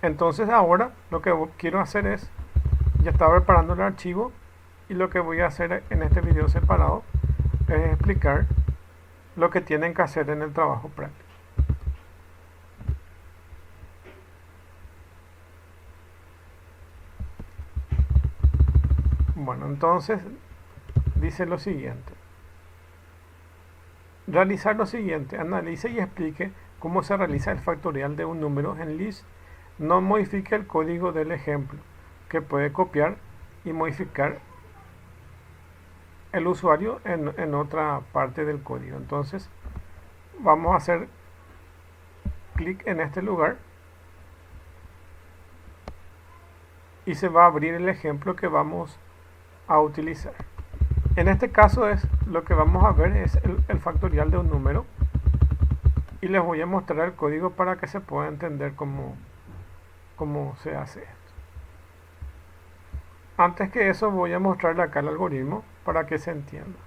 Entonces ahora lo que quiero hacer es, ya estaba preparando el archivo y lo que voy a hacer en este video separado es explicar lo que tienen que hacer en el trabajo práctico. Bueno, entonces dice lo siguiente. Realizar lo siguiente, analice y explique cómo se realiza el factorial de un número en Lisp. No modifique el código del ejemplo, que puede copiar y modificar el usuario en otra parte del código. Entonces vamos a hacer clic en este lugar y se va a abrir el ejemplo que vamos a utilizar. En este caso lo que vamos a ver es el factorial de un número y les voy a mostrar el código para que se pueda entender cómo se hace esto. Antes que eso voy a mostrarle acá el algoritmo para que se entienda.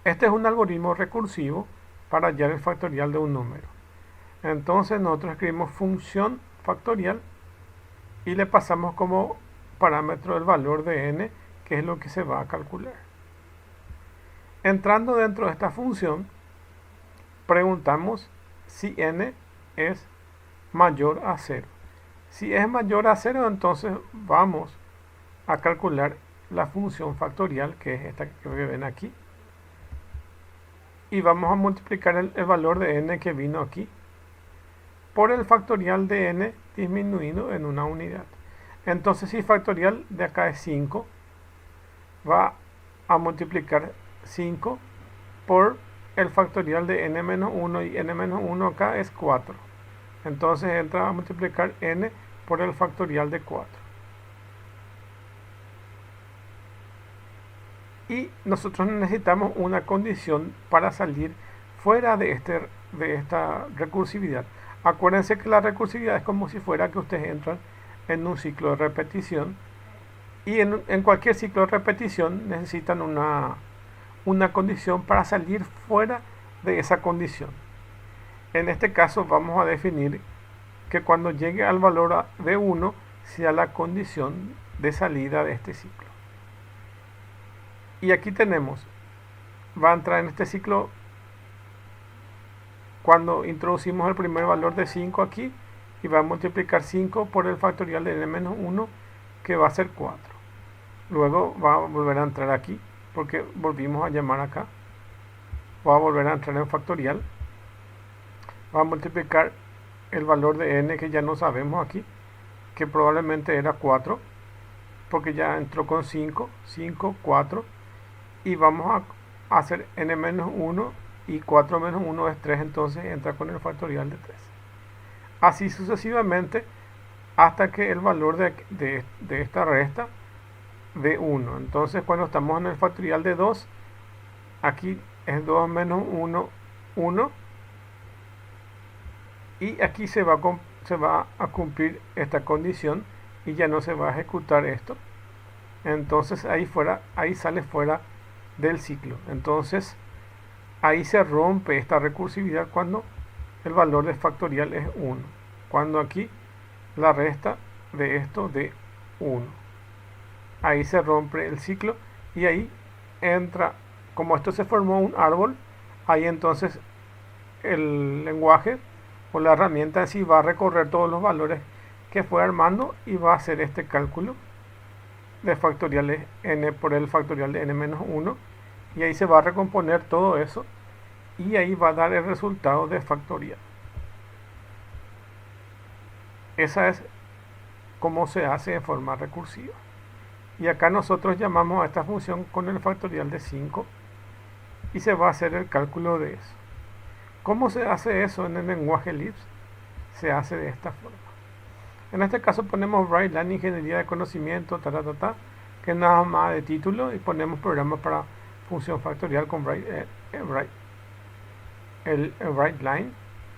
Este es un algoritmo recursivo para hallar el factorial de un número. Entonces nosotros escribimos función factorial y le pasamos como parámetro el valor de n, que es lo que se va a calcular. Entrando dentro de esta función, preguntamos si n es mayor a 0. Si es mayor a 0, entonces vamos a calcular la función factorial, que es esta que ven aquí. Y vamos a multiplicar el valor de n que vino aquí por el factorial de n disminuido en una unidad. Entonces, si factorial de acá es 5, va a multiplicar 5 por el factorial de n-1, y n-1 acá es 4. Entonces entra a multiplicar n por el factorial de 4. Y nosotros necesitamos una condición para salir fuera de esta recursividad. Acuérdense que la recursividad es como si fuera que ustedes entran en un ciclo de repetición. Y en cualquier ciclo de repetición necesitan una condición para salir fuera de esa condición. En este caso vamos a definir que cuando llegue al valor de 1 sea la condición de salida de este ciclo. Y aquí tenemos, va a entrar en este ciclo cuando introducimos el primer valor de 5 aquí, y va a multiplicar 5 por el factorial de n-1, que va a ser 4. Luego va a volver a entrar aquí, porque volvimos a llamar acá. Va a volver a entrar en factorial. Va a multiplicar el valor de n, que ya no sabemos aquí, que probablemente era 4, porque ya entró con 5, 4, y vamos a hacer n-1, y 4 menos 1 es 3, entonces entra con el factorial de 3. Así sucesivamente hasta que el valor de esta resta de 1. Entonces cuando estamos en el factorial de 2, aquí es 2 menos 1, 1. Y aquí se va a cumplir esta condición y ya no se va a ejecutar esto. Entonces ahí sale fuera del ciclo. Entonces ahí se rompe esta recursividad cuando el valor de factorial es 1. Cuando aquí la resta de esto de 1. Ahí se rompe el ciclo y ahí entra, como esto se formó un árbol, ahí entonces el lenguaje o la herramienta en sí va a recorrer todos los valores que fue armando y va a hacer este cálculo de factoriales n por el factorial de n-1, y ahí se va a recomponer todo eso y ahí va a dar el resultado de factorial. Esa es cómo se hace de forma recursiva. Y acá nosotros llamamos a esta función con el factorial de 5 y se va a hacer el cálculo de eso. ¿Cómo se hace eso en el lenguaje Lisp? Se hace de esta forma. En este caso ponemos Brightline, ingeniería de conocimiento, que es nada más de título, y ponemos programas para función factorial con Brightline.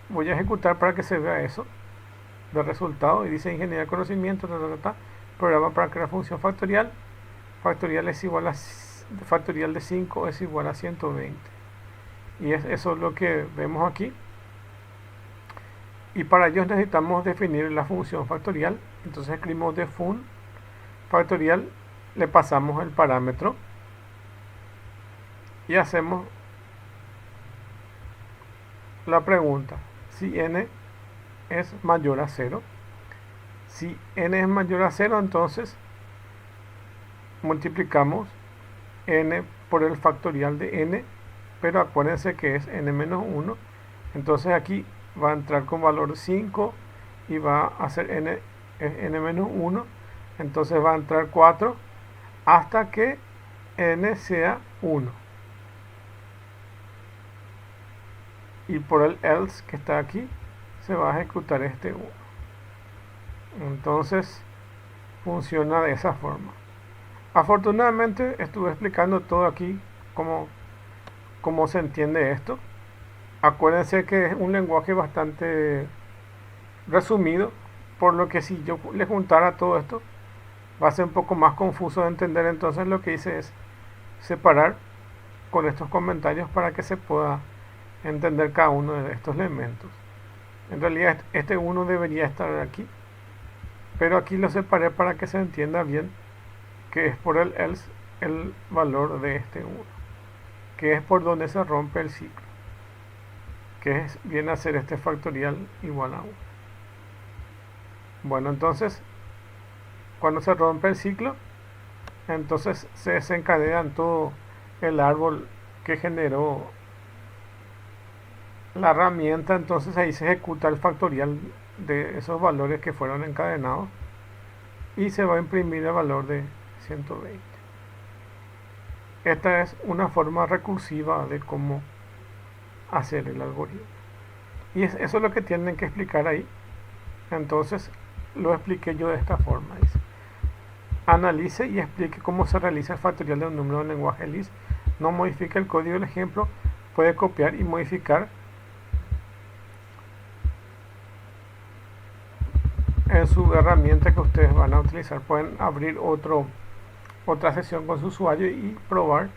Voy a ejecutar para que se vea eso de resultado, y dice ingeniería de conocimiento, programa para crear función factorial. Factorial es igual a factorial de 5 es igual a 120. Y eso es lo que vemos aquí. Y para ello necesitamos definir la función factorial. Entonces escribimos de fun factorial, le pasamos el parámetro y hacemos la pregunta si n es mayor a 0. Si n es mayor a 0, entonces multiplicamos n por el factorial de n, pero acuérdense que es n menos 1. Entonces aquí va a entrar con valor 5 y va a ser n menos 1. Entonces va a entrar 4 hasta que n sea 1. Y por el else que está aquí se va a ejecutar este 1. Entonces funciona de esa forma. Afortunadamente estuve explicando todo aquí cómo se entiende esto. Acuérdense que es un lenguaje bastante resumido, por lo que si yo le juntara todo esto va a ser un poco más confuso de entender. Entonces lo que hice es separar con estos comentarios para que se pueda entender cada uno de estos elementos. En realidad este 1 debería estar aquí, pero aquí lo separé para que se entienda bien que es por el else el valor de este 1, que es por donde se rompe el ciclo, que viene a ser este factorial igual a 1. Bueno, entonces cuando se rompe el ciclo, entonces se desencadena todo el árbol que generó la herramienta. Entonces ahí se ejecuta el factorial de esos valores que fueron encadenados y se va a imprimir el valor de 120. Esta es una forma recursiva de cómo hacer el algoritmo, y eso es lo que tienen que explicar ahí. Entonces lo expliqué yo de esta forma. Dice: analice y explique cómo se realiza el factorial de un número en lenguaje Lisp. No modifique el código del ejemplo, puede copiar y modificar en su herramienta que ustedes van a utilizar. Pueden abrir otra sesión con su usuario y probar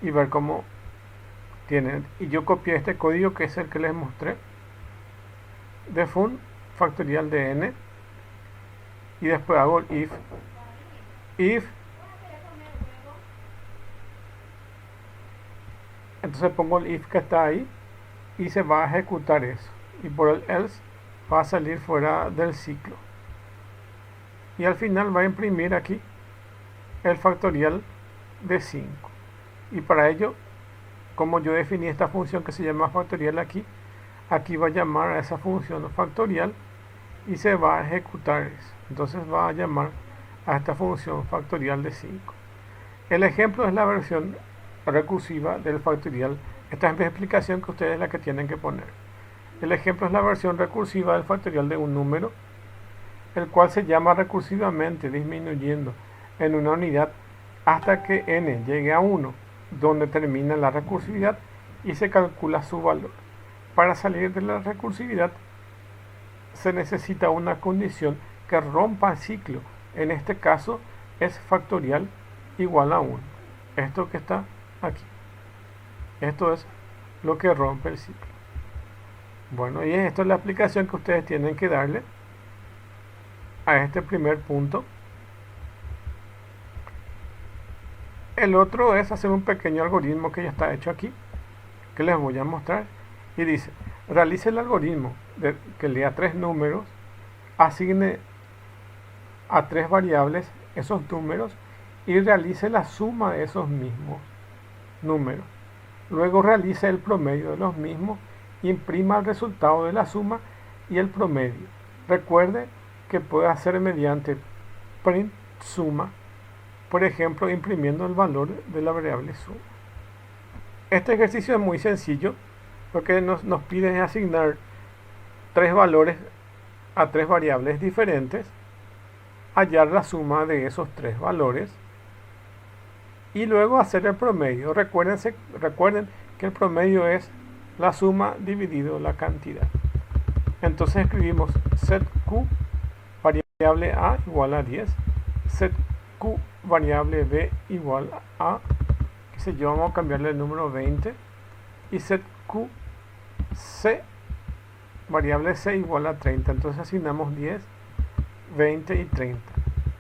y ver cómo tienen. Y yo copié este código, que es el que les mostré, de fun factorial de n, y después hago el if, entonces pongo el if que está ahí y se va a ejecutar eso, y por el else va a salir fuera del ciclo, y al final va a imprimir aquí el factorial de 5. Y para ello, como yo definí esta función que se llama factorial aquí va a llamar a esa función factorial y se va a ejecutar eso. Entonces va a llamar a esta función factorial de 5. El ejemplo es la versión recursiva del factorial. Esta es mi explicación, que ustedes es la que tienen que poner. El ejemplo es la versión recursiva del factorial de un número, el cual se llama recursivamente disminuyendo en una unidad hasta que n llegue a 1, donde termina la recursividad y se calcula su valor. Para salir de la recursividad se necesita una condición que rompa el ciclo. En este caso es factorial igual a 1. Esto que está aquí. Esto es lo que rompe el ciclo. Bueno, y esto es la aplicación que ustedes tienen que darle a este primer punto. El otro es hacer un pequeño algoritmo que ya está hecho aquí, que les voy a mostrar. Y dice: realice el algoritmo que lea 3 números, asigne a 3 variables esos números y realice la suma de esos mismos números. Luego realice el promedio de los mismos, imprima el resultado de la suma y el promedio. Recuerde que puede hacer mediante print suma, por ejemplo imprimiendo el valor de la variable suma. Este ejercicio es muy sencillo, porque nos pide asignar 3 valores a 3 variables diferentes, hallar la suma de esos 3 valores y luego hacer el promedio. Recuerden que el promedio es la suma dividido la cantidad. Entonces escribimos set q variable a igual a 10, set q variable b igual a, qué sé yo, vamos a cambiarle el número 20, y set q c variable c igual a 30. Entonces asignamos 10, 20 y 30.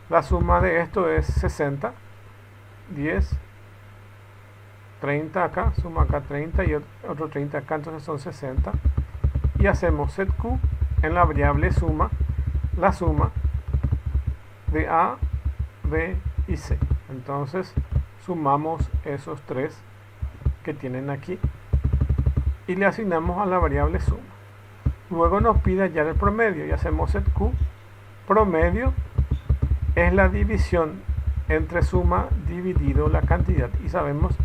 La suma de esto es 60. 10, 30 acá, suma acá 30 y otro 30 acá, entonces son 60. Y hacemos set q en la variable suma, la suma de a, b y c. Entonces sumamos esos tres que tienen aquí y le asignamos a la variable suma. Luego nos pide hallar el promedio y hacemos set q. Promedio es la división entre suma dividido la cantidad, y sabemos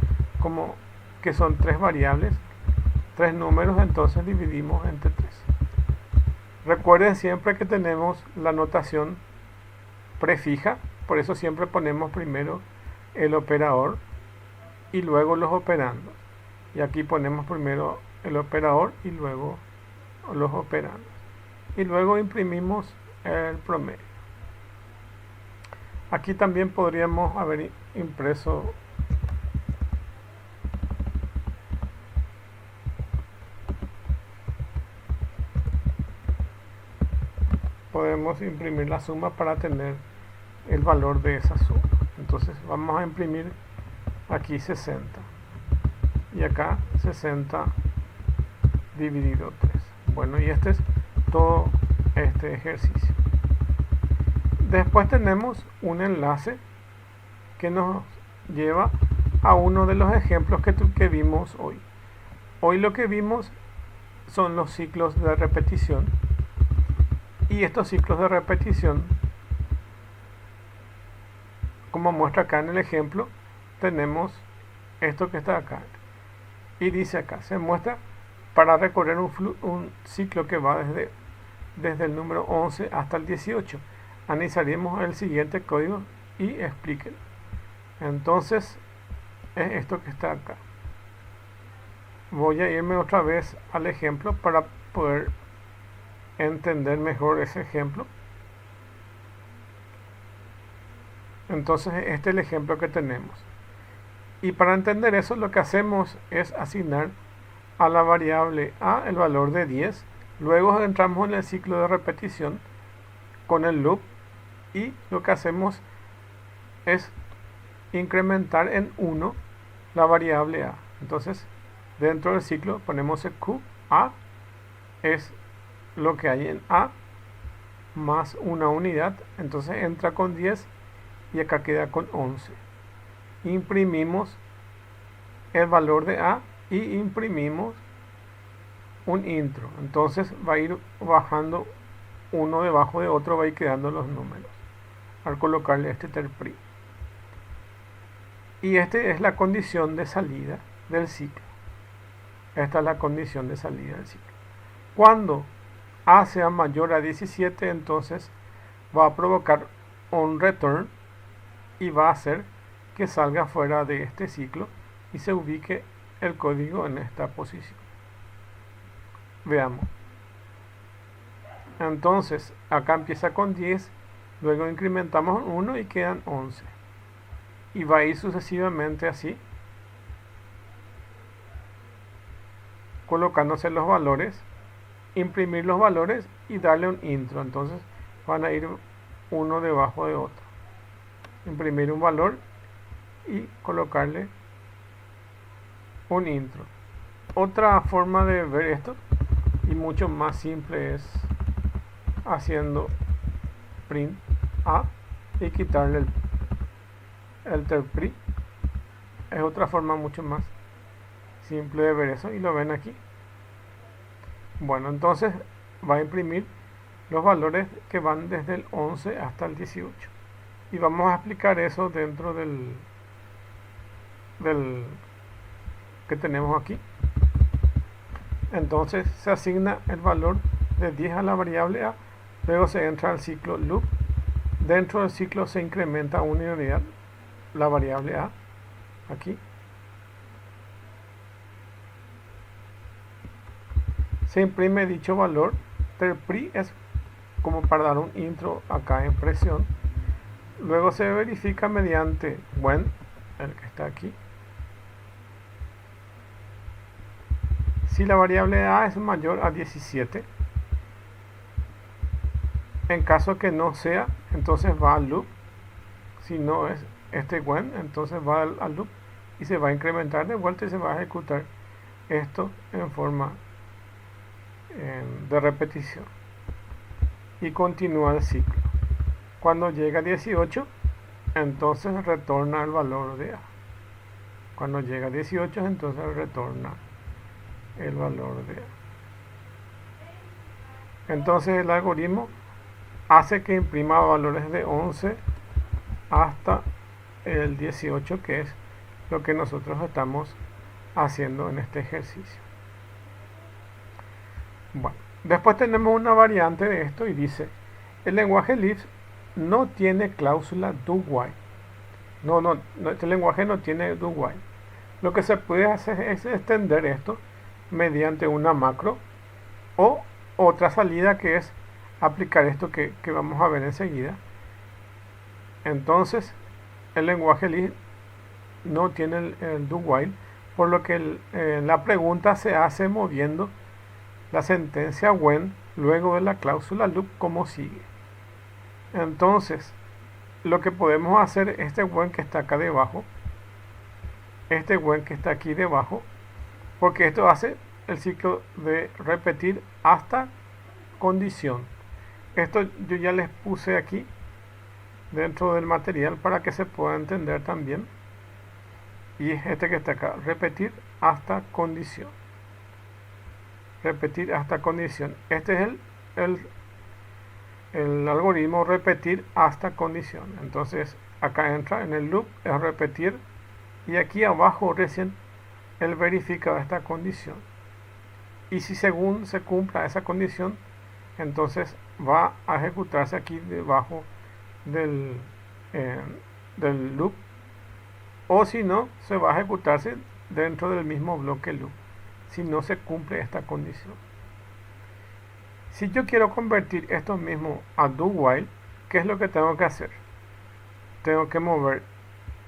como que son tres variables, tres números, entonces dividimos entre 3. Recuerden siempre que tenemos la notación prefija, por eso siempre ponemos primero el operador y luego los operandos. Y aquí ponemos primero el operador y luego los operandos. Y luego imprimimos el promedio. Aquí también podríamos haber impreso podemos imprimir la suma para tener el valor de esa suma. Entonces vamos a imprimir aquí 60 y acá 60 dividido 3. Bueno, y este es todo este ejercicio. Después tenemos un enlace que nos lleva a uno de los ejemplos que vimos hoy. Hoy lo que vimos son los ciclos de repetición, y estos ciclos de repetición, como muestra acá en el ejemplo, tenemos esto que está acá y dice acá, se muestra para recorrer un ciclo que va desde el número 11 hasta el 18. Analizaremos el siguiente código y explíquenlo. Entonces es esto que está acá. Voy a irme otra vez al ejemplo para poder entender mejor ese ejemplo. Entonces este es el ejemplo que tenemos, y para entender eso lo que hacemos es asignar a la variable a el valor de 10. Luego entramos en el ciclo de repetición con el loop y lo que hacemos es incrementar en 1 la variable a. Entonces dentro del ciclo ponemos el q. A es lo que hay en a más una unidad, entonces entra con 10 y acá queda con 11. Imprimimos el valor de a y imprimimos un intro, entonces va a ir bajando uno debajo de otro, va a ir quedando los números al colocarle este terpri. Y esta es la condición de salida del ciclo. Esta es la condición de salida del ciclo. Cuando a sea mayor a 17, entonces va a provocar un return y va a hacer que salga fuera de este ciclo y se ubique el código en esta posición. Veamos. Entonces acá empieza con 10, luego incrementamos 1 y quedan 11. Y va a ir sucesivamente así, colocándose los valores, imprimir los valores y darle un intro. Entonces van a ir uno debajo de otro. Imprimir un valor y colocarle un intro. Otra forma de ver esto, y mucho más simple, es haciendo print a y quitarle el terpri. Es otra forma mucho más simple de ver eso, y lo ven aquí. Bueno, entonces va a imprimir los valores que van desde el 11 hasta el 18, y vamos a explicar eso dentro del que tenemos aquí. Entonces se asigna el valor de 10 a la variable a, luego se entra al ciclo loop. Dentro del ciclo se incrementa una unidad la variable a aquí. Se imprime dicho valor. Terpri es como para dar un intro acá en presión. Luego se verifica mediante when, el que está aquí, si la variable a es mayor a 17, En caso que no sea, entonces va al loop. Si no es este when, entonces va al loop y se va a incrementar de vuelta y se va a ejecutar esto en forma de repetición. Y continúa el ciclo. Cuando llega a 18, entonces retorna el valor de A. Cuando llega a 18, entonces retorna el valor de A. Entonces el algoritmo hace que imprima valores de 11 hasta el 18, que es lo que nosotros estamos haciendo en este ejercicio. Bueno, después tenemos una variante de esto y dice, el lenguaje Lisp no tiene cláusula do while. No, este lenguaje no tiene do while. Lo que se puede hacer es extender esto mediante una macro o otra salida, que es aplicar esto que vamos a ver enseguida. Entonces el lenguaje Lisp no tiene el do while, por lo que la pregunta se hace moviendo la sentencia when luego de la cláusula loop como sigue. Entonces lo que podemos hacer, este when que está acá debajo, este when que está aquí debajo, porque esto hace el ciclo de repetir hasta condición. Esto yo ya les puse aquí dentro del material para que se pueda entender también. Y es este que está acá, repetir hasta condición. Repetir hasta condición. Este es el algoritmo repetir hasta condición. Entonces acá entra en el loop, es repetir, y aquí abajo recién él verifica esta condición. Y si según se cumpla esa condición, entonces va a ejecutarse aquí debajo del loop, o si no, se va a ejecutarse dentro del mismo bloque loop si no se cumple esta condición. Si yo quiero convertir esto mismo a do while, ¿qué es lo que tengo que hacer? Tengo que mover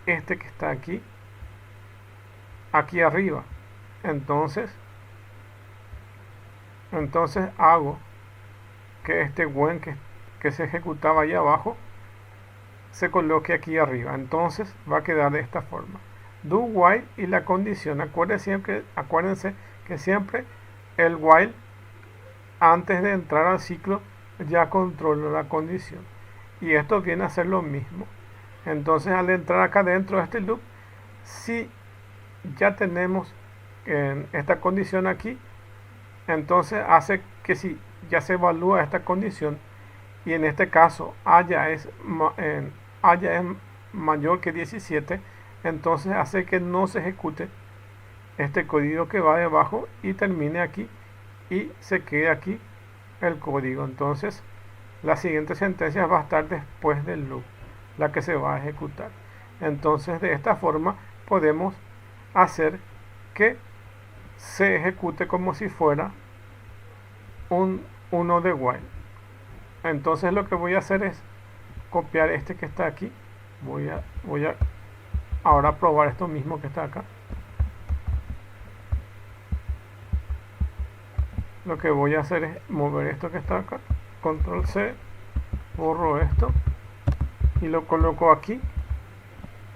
este que está aquí arriba. Entonces hago que este when que se ejecutaba ahí abajo se coloque aquí arriba. Entonces va a quedar de esta forma: do while y la condición. Acuérdense que siempre el while antes de entrar al ciclo ya controla la condición, y esto viene a ser lo mismo. Entonces al entrar acá dentro de este loop, si ya tenemos esta condición aquí, entonces hace que si ya se evalúa esta condición y en este caso A ya es mayor que 17, entonces hace que no se ejecute este código que va debajo y termine aquí y se quede aquí el código. Entonces la siguiente sentencia va a estar después del loop, la que se va a ejecutar. Entonces de esta forma podemos hacer que se ejecute como si fuera uno de while. Entonces lo que voy a hacer es copiar este que está aquí. Voy a ahora probar esto mismo que está acá. Lo que voy a hacer es mover esto que está acá, control C, borro esto y lo coloco aquí,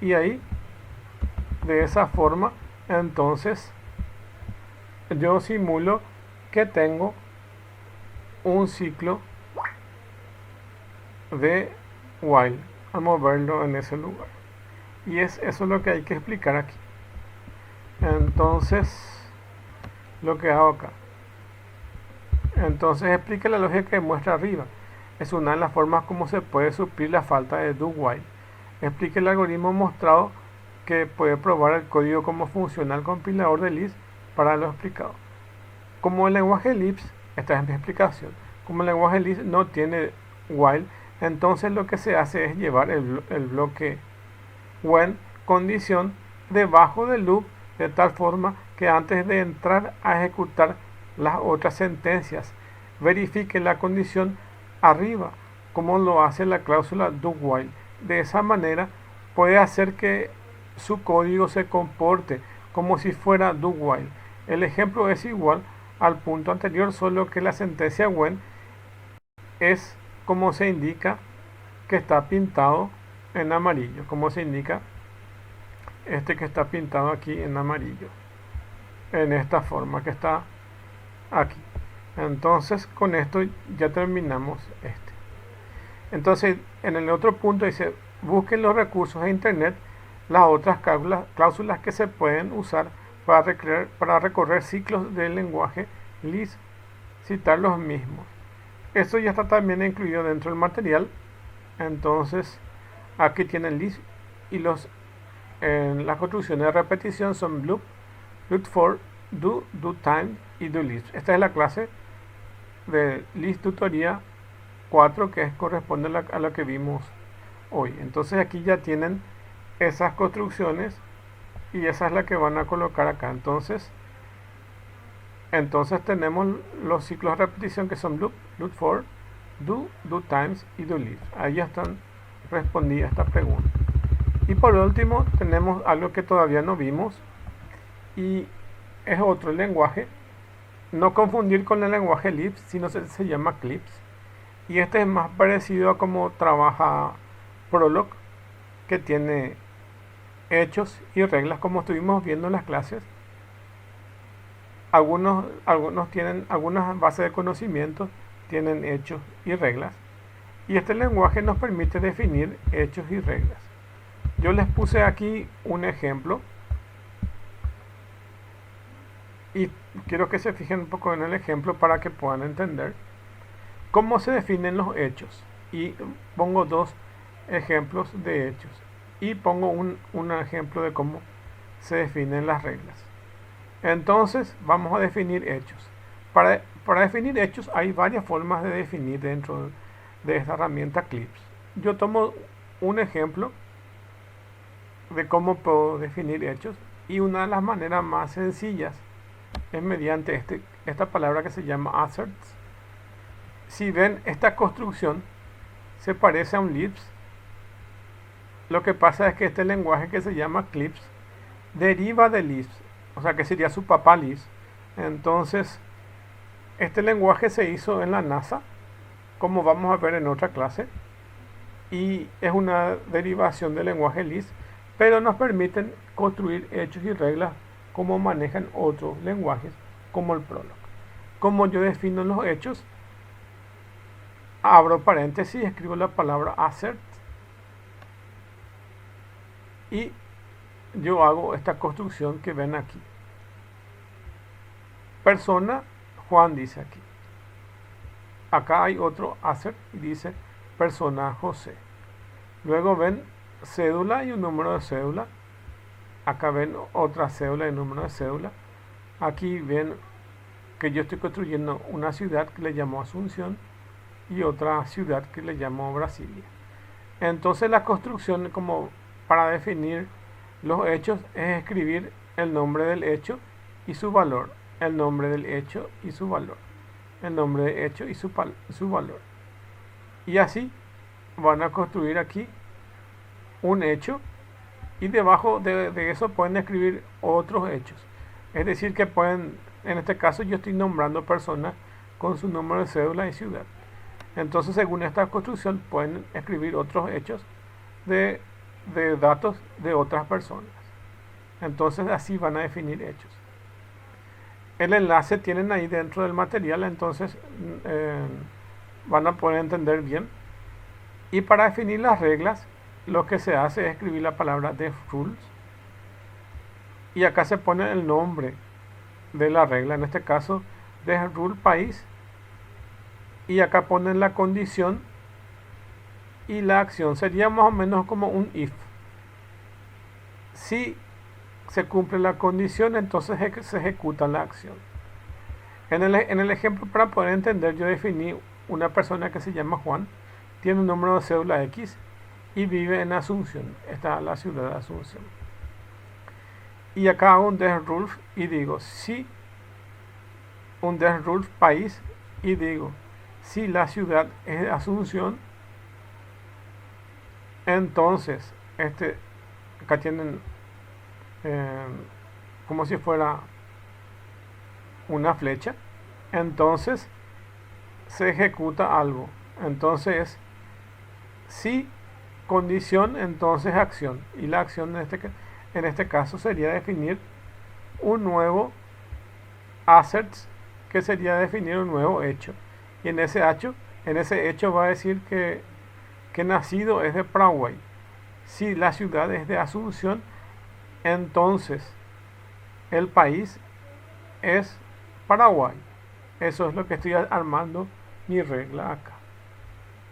y ahí de esa forma entonces yo simulo que tengo un ciclo de while al moverlo en ese lugar, y eso es lo que hay que explicar aquí. Entonces lo que hago acá, entonces explica la lógica que muestra arriba. Es una de las formas como se puede suplir la falta de do while. Explica el algoritmo mostrado que puede probar el código como funciona el compilador de Lisp para lo explicado. Como el lenguaje Lisp, esta es mi explicación, como el lenguaje Lisp no tiene while, entonces lo que se hace es llevar el bloque when condición debajo del loop, de tal forma que antes de entrar a ejecutar las otras sentencias verifique la condición arriba, como lo hace la cláusula do while. De esa manera puede hacer que su código se comporte como si fuera do while. El ejemplo es igual al punto anterior, solo que la sentencia when es como se indica que está pintado en amarillo, como se indica este que está pintado aquí en amarillo, en esta forma que está aquí. Entonces con esto ya terminamos este. Entonces en el otro punto dice, busquen los recursos de internet, las otras cláusulas que se pueden usar para recorrer ciclos del lenguaje Lisp, citar los mismos. Esto ya está también incluido dentro del material. Entonces aquí tienen Lisp y las construcciones de repetición son loop, loop for, do time y do Lisp. Esta es la clase de Lisp tutoría 4 que corresponde a la que vimos hoy. Entonces aquí ya tienen esas construcciones y esa es la que van a colocar acá. Entonces tenemos los ciclos de repetición que son loop, loop for, do times y do Lisp. Ahí ya están respondidas esta pregunta. Y por último tenemos algo que todavía no vimos y es otro lenguaje. No confundir con el lenguaje Lisp, sino se llama Clips. Y este es más parecido a cómo trabaja Prolog, que tiene hechos y reglas como estuvimos viendo en las clases. Algunas bases de conocimiento tienen hechos y reglas. Y este lenguaje nos permite definir hechos y reglas. Yo les puse aquí un ejemplo. Y quiero que se fijen un poco en el ejemplo para que puedan entender cómo se definen los hechos. Y pongo dos ejemplos de hechos. Y pongo un ejemplo de cómo se definen las reglas. Entonces vamos a definir hechos. Para definir hechos hay varias formas de definir dentro de esta herramienta Clips. Yo tomo un ejemplo de cómo puedo definir hechos. Y una de las maneras más sencillas es mediante esta palabra que se llama asserts. Si ven, esta construcción se parece a un Lisp. Lo que pasa es que este lenguaje que se llama Clips deriva de Lisp, o sea que sería su papá Lisp. Entonces este lenguaje se hizo en la NASA, como vamos a ver en otra clase, y es una derivación del lenguaje Lisp, pero nos permiten construir hechos y reglas como manejan otros lenguajes como el Prolog. Como yo defino los hechos, abro paréntesis, escribo la palabra assert y yo hago esta construcción que ven aquí. Persona Juan dice aquí. Acá hay otro assert y dice persona José. Luego ven cédula y un número de cédula. Acá ven otra cédula y un número de cédula. Aquí ven que yo estoy construyendo una ciudad que le llamo Asunción y otra ciudad que le llamo Brasilia. Entonces la construcción como para definir los hechos es escribir el nombre del hecho y su valor, el nombre del hecho y su valor, el nombre del hecho y su valor. Y así van a construir aquí un hecho y debajo de eso pueden escribir otros hechos. Es decir que pueden, en este caso yo estoy nombrando personas con su número de cédula y ciudad. Entonces según esta construcción pueden escribir otros hechos de datos de otras personas. Entonces así van a definir hechos. El enlace tienen ahí dentro del material, entonces van a poder entender bien. Y para definir las reglas, lo que se hace es escribir la palabra def rules. Y acá se pone el nombre de la regla, en este caso def rule país. Y acá ponen la condición y la acción. Sería más o menos como un if. Si se cumple la condición, entonces se ejecuta la acción. En el ejemplo, para poder entender, yo definí una persona que se llama Juan, tiene un número de cédula X y vive en Asunción. Esta es la ciudad de Asunción. Y acá hago un def rule y digo si un def rule país y digo si la ciudad es Asunción, entonces acá tienen como si fuera una flecha, entonces se ejecuta algo. Entonces, si condición, entonces acción. Y la acción en este caso sería definir un nuevo assets, que sería definir un nuevo hecho. Y en ese hecho va a decir que nacido es de Paraguay. Si la ciudad es de Asunción, entonces el país es Paraguay. Eso es lo que estoy armando mi regla acá.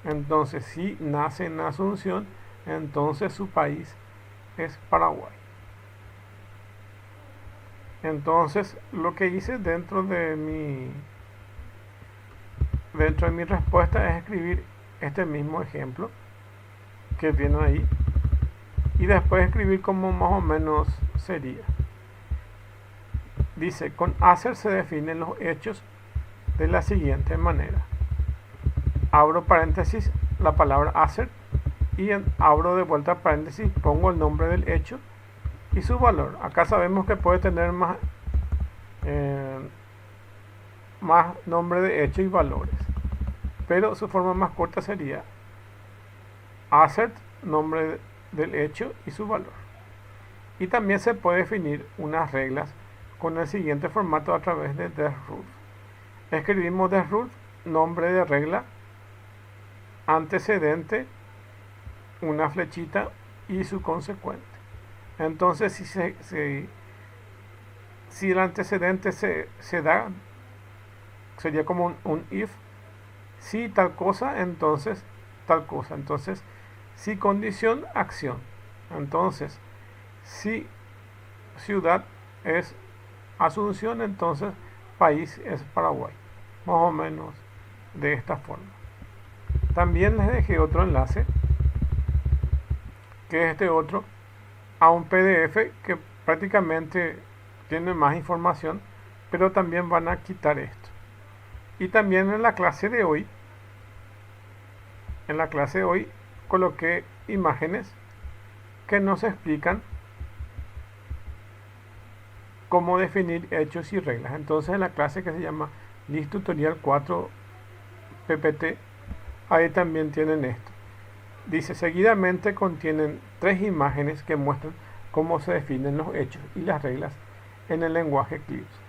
Entonces, si nace en Asunción, entonces su país es Paraguay. Entonces, lo que hice dentro de mi respuesta es escribir este mismo ejemplo que viene ahí y después escribir como más o menos sería. Dice, con hacer se definen los hechos de la siguiente manera. Abro paréntesis la palabra hacer y abro de vuelta paréntesis, pongo el nombre del hecho y su valor. Acá sabemos que puede tener más nombre de hecho y valores, pero su forma más corta sería assert, nombre del hecho y su valor. Y también se puede definir unas reglas con el siguiente formato a través de thisRule. Escribimos thisRule, nombre de regla, antecedente, una flechita y su consecuente. Entonces, si el antecedente se da, sería como un if. Si tal cosa, entonces tal cosa. Entonces, si condición, acción. Entonces, si ciudad es Asunción, entonces país es Paraguay. Más o menos de esta forma. También les dejé otro enlace, que es este otro, a un PDF que prácticamente tiene más información, pero también van a quitar esto. Y también en la clase de hoy, coloqué imágenes que nos explican cómo definir hechos y reglas. Entonces, en la clase que se llama LIS Tutorial 4 PPT, ahí también tienen esto. Dice, seguidamente contienen 3 imágenes que muestran cómo se definen los hechos y las reglas en el lenguaje Eclipse.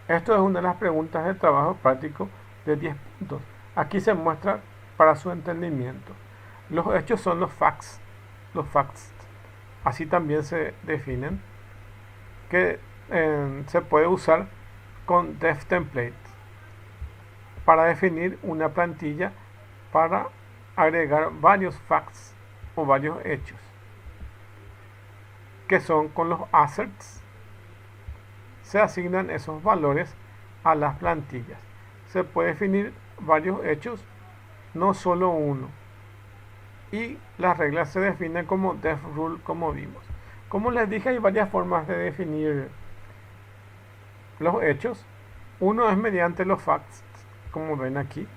Esto es una de las preguntas de trabajo práctico de 10 puntos. Aquí se muestra para su entendimiento. Los hechos son los facts. Así también se definen, que se puede usar con DefTemplate para definir una plantilla para agregar varios facts o varios hechos, que son con los assets. Se asignan esos valores a las plantillas. Se puede definir varios hechos, no solo uno. Y las reglas se definen como thisRule, como vimos. Como les dije, hay varias formas de definir los hechos. Uno es mediante los facts, como ven aquí.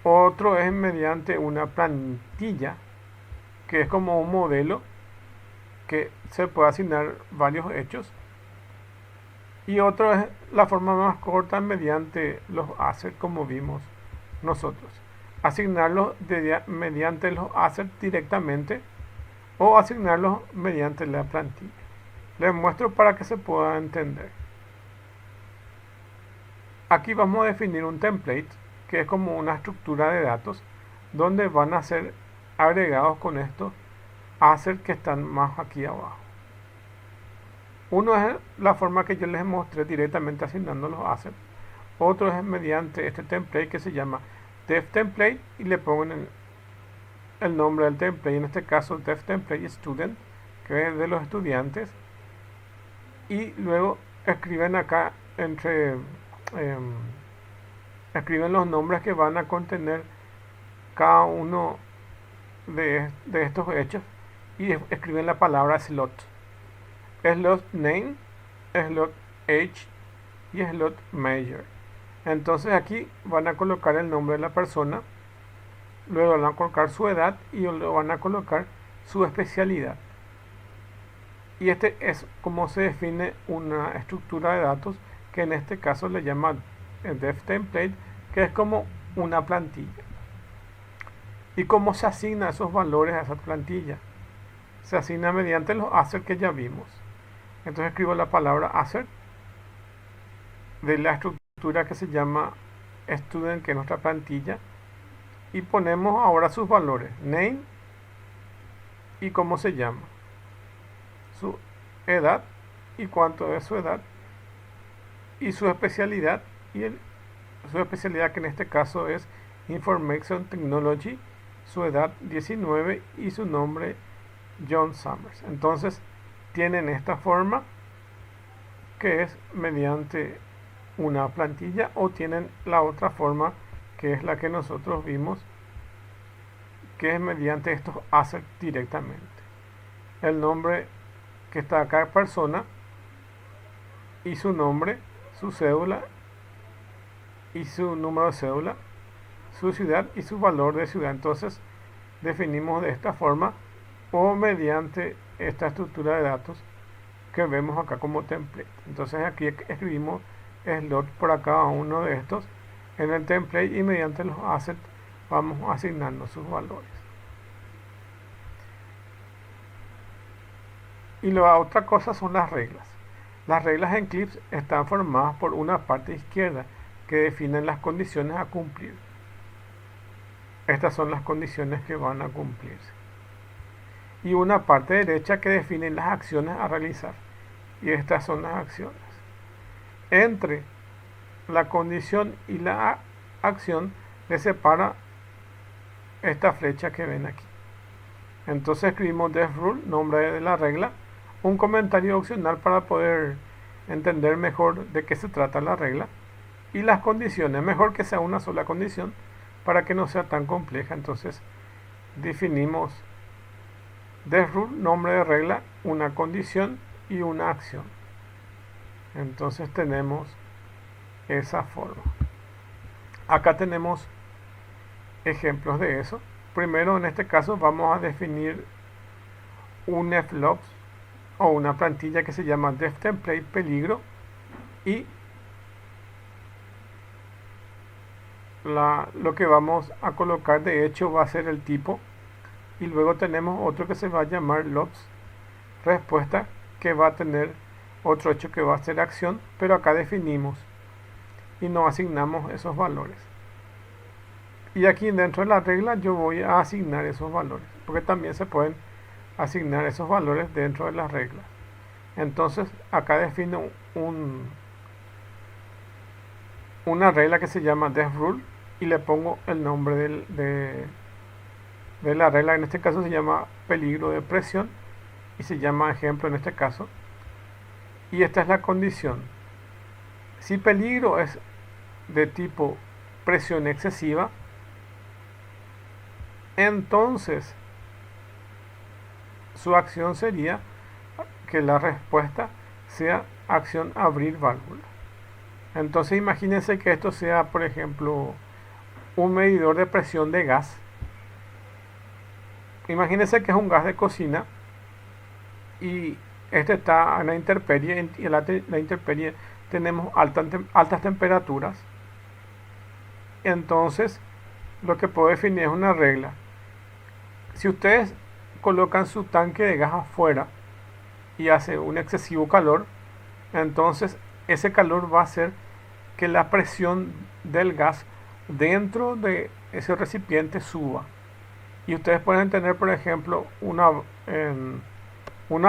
Otro es mediante una plantilla, que es como un modelo que se puede asignar varios hechos. Y otro es la forma más corta, mediante los assets, como vimos nosotros. Asignarlos mediante los assets directamente o asignarlos mediante la plantilla. Les muestro para que se pueda entender. Aquí vamos a definir un template, que es como una estructura de datos donde van a ser agregados con estos assets que están más aquí abajo. Uno es la forma que yo les mostré, directamente asignando los assets. Otro es mediante este template que se llama DefTemplate y le pongo el nombre del template, en este caso DefTemplate Student, que es de los estudiantes, y luego escriben acá escriben los nombres que van a contener cada uno de estos hechos y escriben la palabra slot name, slot age y slot major. Entonces aquí van a colocar el nombre de la persona, luego van a colocar su edad y luego van a colocar su especialidad. Y este es como se define una estructura de datos, que en este caso le llaman DefTemplate, que es como una plantilla. ¿Y cómo se asigna esos valores a esa plantilla? Se asigna mediante los assets que ya vimos. Entonces escribo la palabra assert de la estructura que se llama student, que es nuestra plantilla, y ponemos ahora sus valores, name y cómo se llama, su edad y cuánto es su edad, y su especialidad, su especialidad, que en este caso es Information Technology, su edad 19 y su nombre John Summers. Entonces tienen esta forma, que es mediante una plantilla, o tienen la otra forma, que es la que nosotros vimos, que es mediante estos assets directamente. El nombre que está acá, persona, y su nombre, su cédula y su número de cédula, su ciudad y su valor de ciudad. Entonces definimos de esta forma, o mediante esta estructura de datos que vemos acá como template. Entonces aquí escribimos slot para cada uno de estos en el template, y mediante los assets vamos asignando sus valores. Y la otra cosa son las reglas. Las reglas en Eclipse están formadas por una parte izquierda que definen las condiciones a cumplir. Estas son las condiciones que van a cumplirse. Y una parte derecha que define las acciones a realizar. Y estas son las acciones. Entre la condición y la acción le separa esta flecha que ven aquí. Entonces escribimos def rule, nombre de la regla, un comentario opcional para poder entender mejor de qué se trata la regla, y las condiciones, mejor que sea una sola condición para que no sea tan compleja. Entonces definimos def rule, nombre de regla, una condición y una acción. Entonces tenemos esa forma. Acá tenemos ejemplos de eso. Primero, en este caso vamos a definir un flops o una plantilla que se llama deftemplate peligro, y lo que vamos a colocar de hecho va a ser el tipo, y luego tenemos otro que se va a llamar lops respuesta, que va a tener otro hecho que va a ser acción, pero acá definimos y no asignamos esos valores. Y aquí dentro de la regla yo voy a asignar esos valores, porque también se pueden asignar esos valores dentro de las reglas. Entonces acá defino una regla que se llama def rule, y le pongo el nombre de la regla. En este caso se llama peligro de presión, y se llama ejemplo en este caso. Y esta es la condición. Si peligro es de tipo presión excesiva, entonces su acción sería que la respuesta sea acción abrir válvula. Entonces imagínense que esto sea, por ejemplo, un medidor de presión de gas. Imagínense que es un gas de cocina, y este está en la intemperie, y en la intemperie tenemos altas temperaturas. Entonces lo que puedo definir es una regla. Si ustedes colocan su tanque de gas afuera y hace un excesivo calor, entonces ese calor va a hacer que la presión del gas dentro de ese recipiente suba. Y ustedes pueden tener, por ejemplo, una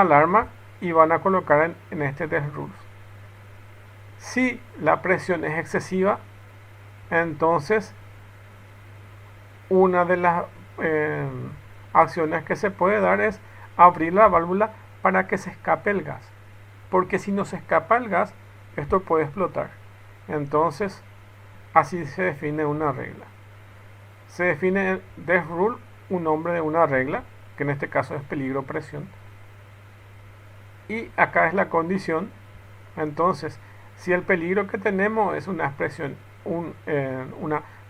alarma, y van a colocar en este def rules. Si la presión es excesiva, entonces una de las acciones que se puede dar es abrir la válvula para que se escape el gas, porque si no se escapa el gas, esto puede explotar. Entonces así se define una regla. Se define en def rule un nombre de una regla, que en este caso es peligro presión, y acá es la condición. Entonces si el peligro que tenemos es una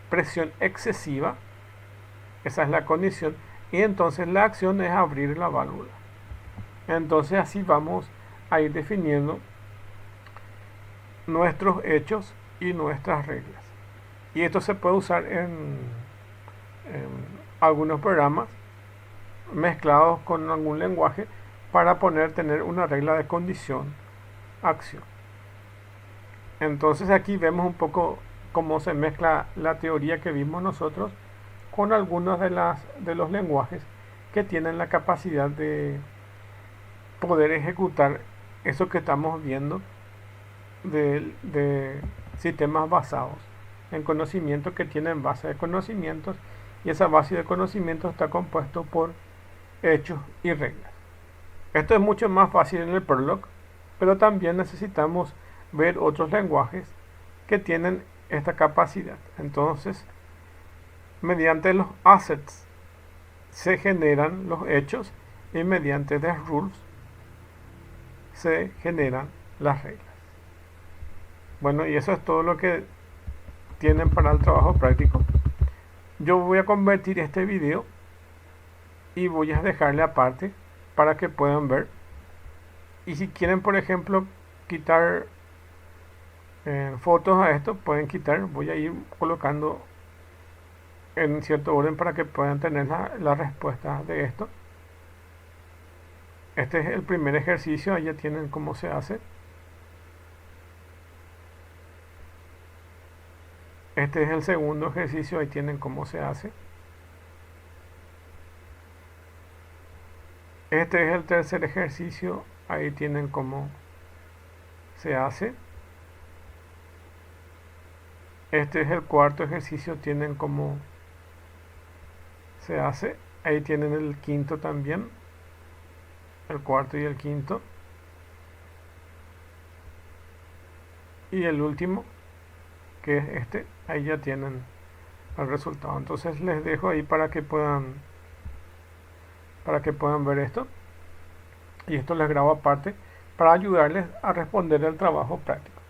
presión excesiva, esa es la condición, y entonces la acción es abrir la válvula. Entonces así vamos a ir definiendo nuestros hechos y nuestras reglas. Y esto se puede usar algunos programas mezclados con algún lenguaje para tener una regla de condición acción. Entonces aquí vemos un poco cómo se mezcla la teoría que vimos nosotros con algunos de los lenguajes que tienen la capacidad de poder ejecutar eso que estamos viendo de sistemas basados en conocimientos que tienen base de conocimientos, y esa base de conocimientos está compuesto por hechos y reglas. Esto es mucho más fácil en el Prolog, pero también necesitamos ver otros lenguajes que tienen esta capacidad. Entonces, mediante los assets se generan los hechos y mediante the rules se generan las reglas. Bueno, y eso es todo lo que tienen para el trabajo práctico. Yo voy a convertir este video y voy a dejarle aparte para que puedan ver. Y si quieren, por ejemplo, quitar fotos a esto, pueden quitar. Voy a ir colocando en cierto orden para que puedan tener la respuesta de esto. Este es el primer ejercicio, ahí ya tienen cómo se hace. Este es el segundo ejercicio, ahí tienen cómo se hace. Este es el tercer ejercicio, ahí tienen cómo se hace. Este es el cuarto ejercicio, tienen cómo se hace. Ahí tienen el quinto también, el cuarto y el quinto. Y el último, que es este, ahí ya tienen el resultado. Entonces les dejo ahí para que puedan ver esto, y esto les grabo aparte para ayudarles a responder el trabajo práctico.